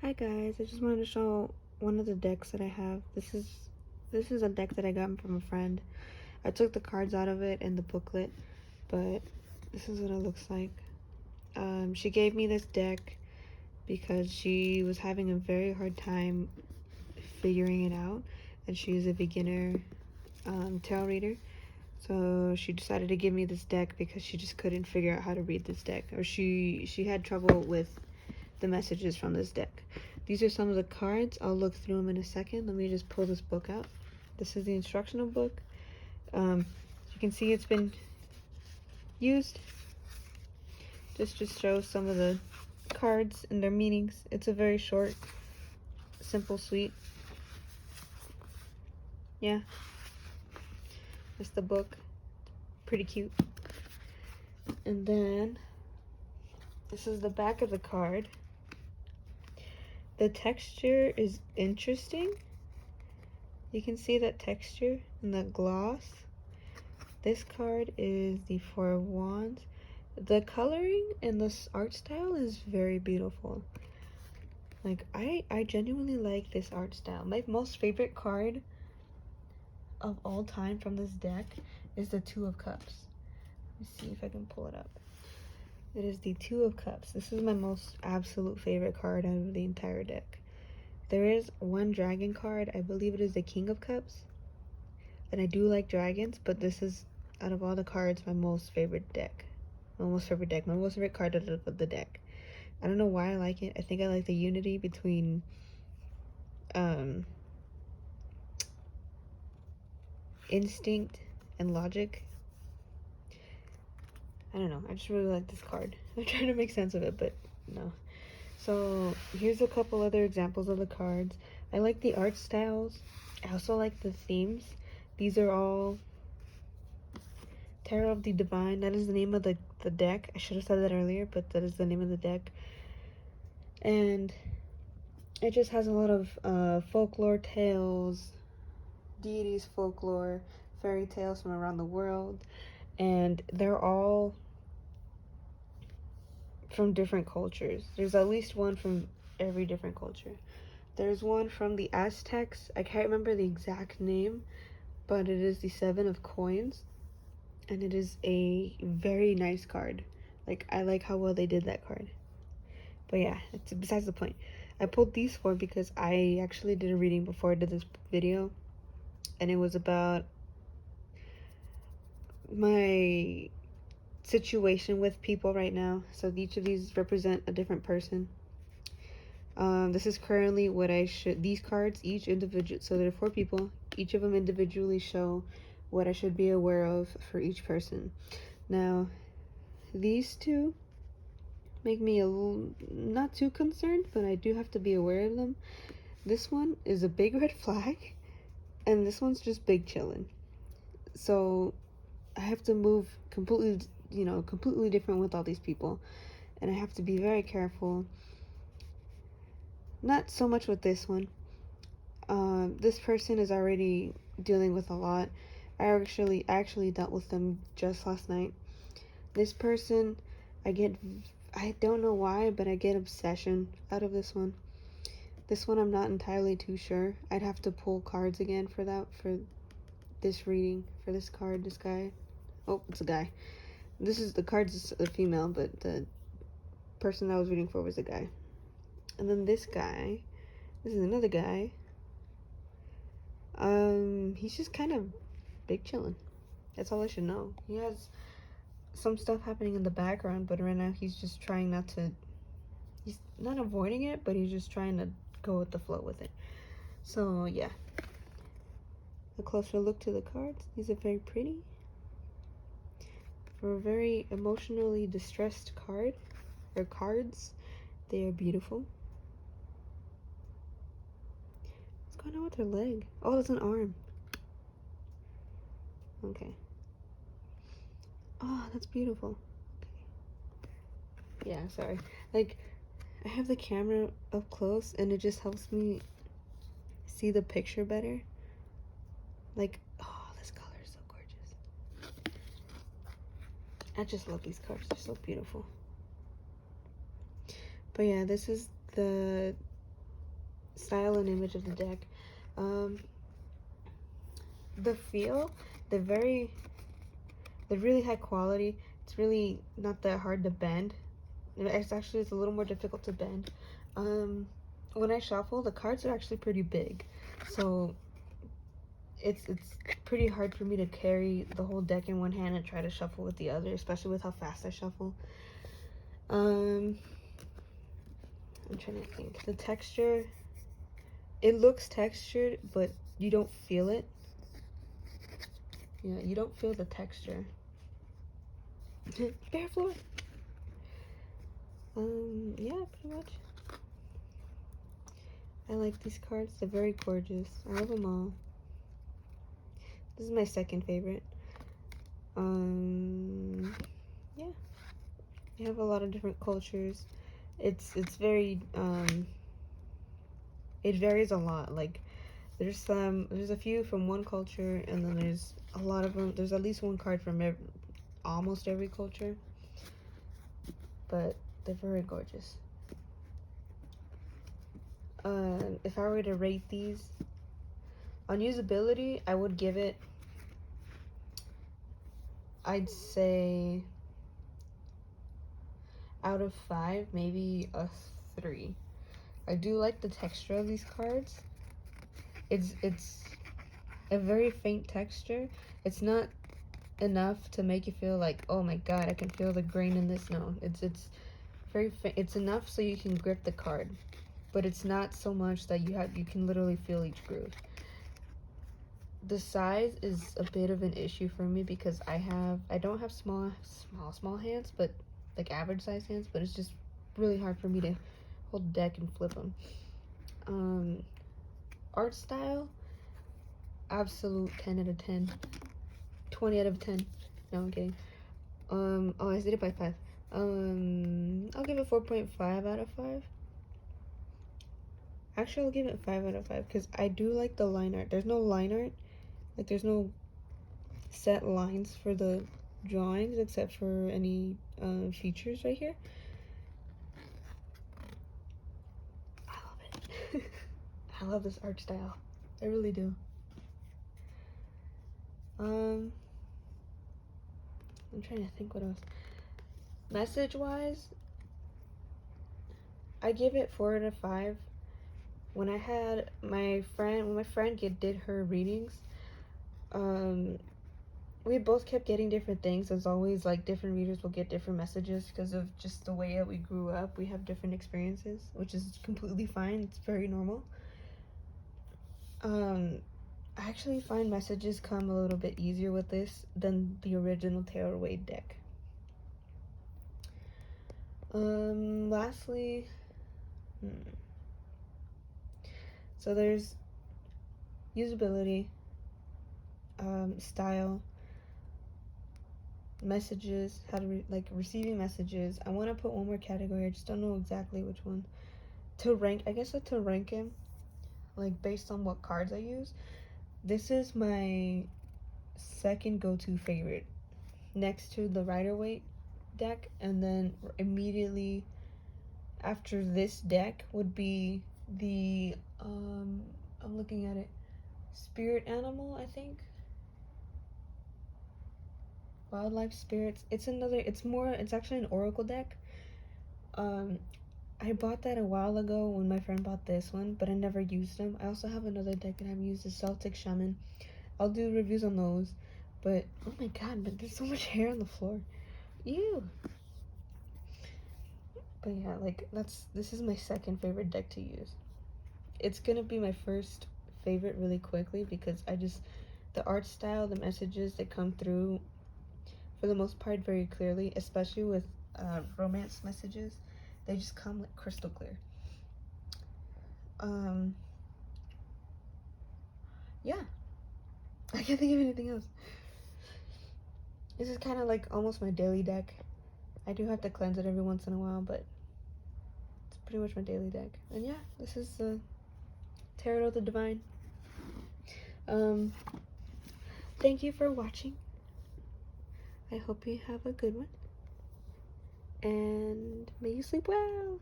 Hi guys, I just wanted to show one of the decks that I have. This is a deck that I got from a friend. I took the cards out of it in the booklet, but this is what it looks like. She gave me this deck because she was having a very hard time figuring it out, and she's a beginner tarot reader. So she decided to give me this deck because she just couldn't figure out how to read this deck, or she had trouble with the messages from this deck. These are some of the cards. I'll look through them in a second. Let me just pull this book out. This is the instructional book. You can see it's been used. Just shows some of the cards and their meanings. It's a very short, simple, sweet. Yeah, that's the book. Pretty cute. And then this is the back of the card. The texture is interesting. You can see that texture and the gloss. This card is the Four of Wands. The coloring and the art style is very beautiful. Like, I genuinely like this art style. My most favorite card of all time from this deck is the Two of Cups. Let me see if I can pull it up. It is the Two of Cups. This is my most absolute favorite card out of the entire deck. There is one dragon card. I believe it is the King of Cups. And I do like dragons, but this is, out of all the cards, my most favorite deck. My most favorite card out of the deck. I don't know why I like it. I think I like the unity between instinct and logic. I don't know. I just really like this card. I'm trying to make sense of it, but no. So here's a couple other examples of the cards. I like the art styles. I also like the themes. These are all Tarot of the Divine. That is the name of the deck. I should have said that earlier, but that is the name of the deck. And it just has a lot of folklore tales, deities folklore, fairy tales from around the world, and they're all from different cultures. There's at least one from every different culture. There's one from the Aztecs. I can't remember the exact name, but it is the Seven of Coins, and it is a very nice card. Like, I like how well they did that card. But yeah, it's besides the point. I pulled these four because I actually did a reading before I did this video, and it was about my situation with people right now. So each of these represent a different person. This is currently what these cards, each individual, so there are four people, each of them individually show what I should be aware of for each person. Now, these two make me a little, not too concerned, but I do have to be aware of them. This one is a big red flag, and this one's just big chillin'. So I have to move completely different with all these people, and I have to be very careful. Not so much with this one. This person is already dealing with a lot. I actually dealt with them just last night. This person, I don't know why, but I get obsession out of this one. This one I'm not entirely too sure. I'd have to pull cards again for this reading, for this card, this guy. Oh, it's a guy. The card's a female, but the person I was reading for was a guy. And then this is another guy. He's just kind of big chillin'. That's all I should know. He has some stuff happening in the background, but right now he's just trying he's not avoiding it, but he's just trying to go with the flow with it. So yeah, a closer look to the cards. These are very pretty. For a very emotionally distressed cards, they are beautiful. What's going on with her leg? Oh, it's an arm. Okay. Oh, that's beautiful. Okay. Yeah, sorry. Like, I have the camera up close, and it just helps me see the picture better. Like, oh, this color is so gorgeous. I just love these cards. They're so beautiful. But yeah, this is the style and image of the deck. The feel, they're really high quality. It's really not that hard to bend. It's a little more difficult to bend. When I shuffle, the cards are actually pretty big, so it's pretty hard for me to carry the whole deck in one hand and try to shuffle with the other, especially with how fast I shuffle. I'm trying to think. The texture, it looks textured, but you don't feel it. Yeah, you don't feel the texture. Bare floor. Yeah, pretty much. I like these cards. They're very gorgeous. I love them all. This is my second favorite. Yeah. You have a lot of different cultures. It's very it varies a lot. Like there's a few from one culture, and then there's a lot of them. There's at least one card from almost every culture. But they're very gorgeous. If I were to rate these on usability, I would give it, I'd say out of 5, maybe a 3. I do like the texture of these cards. It's a very faint texture. It's not enough to make you feel like, oh my god, I can feel the grain in this. No, it's very it's enough so you can grip the card, but it's not so much that you can literally feel each groove. The size is a bit of an issue for me because I don't have small hands, but like average size hands, but it's just really hard for me to hold the deck and flip them. Art style, absolute 10 out of 10. 20 out of 10. No, I'm kidding. Oh, I did it by 5. I'll give it 4.5 out of 5. Actually, I'll give it 5 out of 5 because I do like the line art. There's no line art. Like, there's no set lines for the drawings except for any features right here. I love it. I love this art style. I really do. I'm trying to think what else. Message-wise, I give it 4 out of 5. When I had my friend did her readings, we both kept getting different things. As always, like, different readers will get different messages because of just the way that we grew up. We have different experiences, which is completely fine. It's very normal. I actually find messages come a little bit easier with this than the original Tarot Wade deck. Lastly, so there's usability, style, messages, how to receiving messages. I want to put one more category. I just don't know exactly which one to rank. I guess to rank him, like based on what cards I use. This is my second go-to favorite, next to the Rider-Waite deck, and then immediately after this deck would be the I'm looking at it, Spirit Animal, I think. Wildlife Spirits. It's actually an Oracle deck. I bought that a while ago when my friend bought this one, but I never used them. I also have another deck that I've used, the Celtic Shaman. I'll do reviews on those. But oh my god, but there's so much hair on the floor. Ew. But yeah, like this is my second favorite deck to use. It's gonna be my first favorite really quickly because the art style, the messages that come through for the most part very clearly, especially with romance messages. They just come like crystal clear. Yeah. I can't think of anything else. This is kind of like almost my daily deck. I do have to cleanse it every once in a while, but it's pretty much my daily deck. And yeah, this is the Tarot of the Divine. Thank you for watching. I hope you have a good one. And may you sleep well.